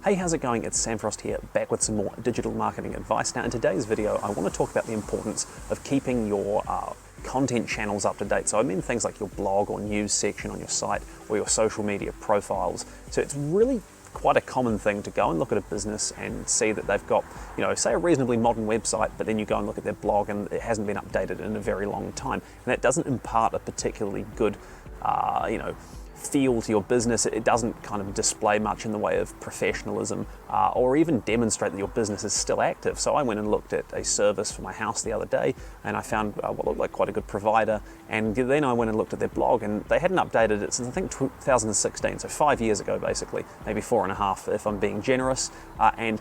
Hey, how's it going? It's Sam Frost here, back with some more digital marketing advice. Now in today's video, I want to talk about the importance of keeping your content channels up to date. So I mean things like your blog or news section on your site or your social media profiles. So it's really quite a common thing to go and look at a business and see that they've got, say a reasonably modern website, but then you go and look at their blog and it hasn't been updated in a very long time. And that doesn't impart a particularly good, feel to your business. It doesn't kind of display much in the way of professionalism or even demonstrate that your business is still active. So I went and looked at a service for my house the other day and I found what looked like quite a good provider, and then I went and looked at their blog and they hadn't updated it since I think 2016, so 5 years ago basically, maybe 4.5 if I'm being generous. And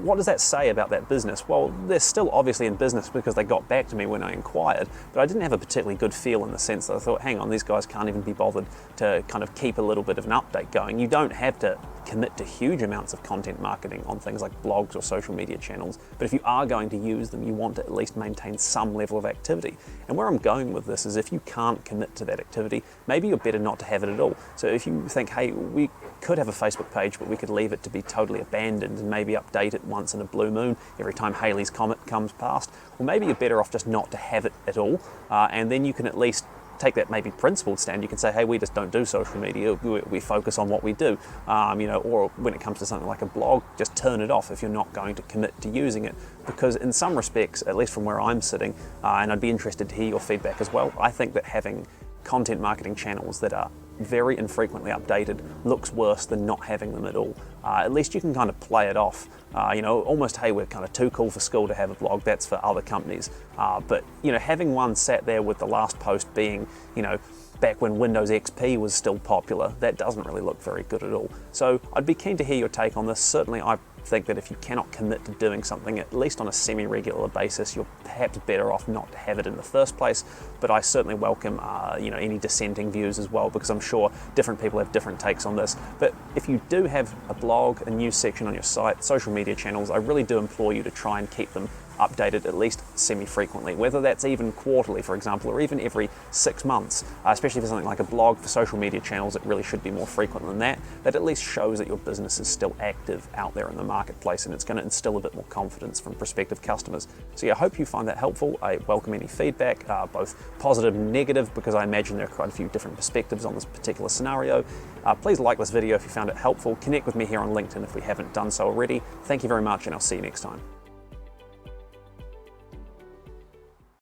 what does that say about that business? Well, they're still obviously in business because they got back to me when I inquired, but I didn't have a particularly good feel in the sense that I thought, hang on, these guys can't even be bothered to kind of keep a little bit of an update going. You don't have to commit to huge amounts of content marketing on things like blogs or social media channels, but if you are going to use them, you want to at least maintain some level of activity. And where I'm going with this is if you can't commit to that activity, maybe you're better not to have it at all. So if you think, hey, we could have a Facebook page, but we could leave it to be totally abandoned and maybe update it once in a blue moon every time Halley's Comet comes past, well, maybe you're better off just not to have it at all, and then you can at least take that maybe principled stand. You can say, hey, we just don't do social media, we focus on what we do, or when it comes to something like a blog, just turn it off if you're not going to commit to using it. Because in some respects, at least from where I'm sitting, and I'd be interested to hear your feedback as well, I think that having content marketing channels that are very infrequently updated looks worse than not having them at all. At least you can kind of play it off, almost, hey, we're kind of too cool for school to have a blog, that's for other companies. But having one sat there with the last post being, back when Windows XP was still popular, that doesn't really look very good at all. So I'd be keen to hear your take on this. Certainly I think that if you cannot commit to doing something, at least on a semi-regular basis, you're perhaps better off not to have it in the first place. But I certainly welcome any dissenting views as well, because I'm sure different people have different takes on this. But if you do have a blog, a news section on your site, social media channels, I really do implore you to try and keep them updated at least semi-frequently, whether that's even quarterly, for example, or even every 6 months, especially for something like a blog. For social media channels, it really should be more frequent than that. That at least shows that your business is still active out there in the marketplace, and it's going to instill a bit more confidence from prospective customers. So yeah, I hope you find that helpful. I welcome any feedback, both positive and negative, because I imagine there are quite a few different perspectives on this particular scenario. Please like this video if you found it helpful. Connect with me here on LinkedIn if we haven't done so already. Thank you very much, and I'll see you next time.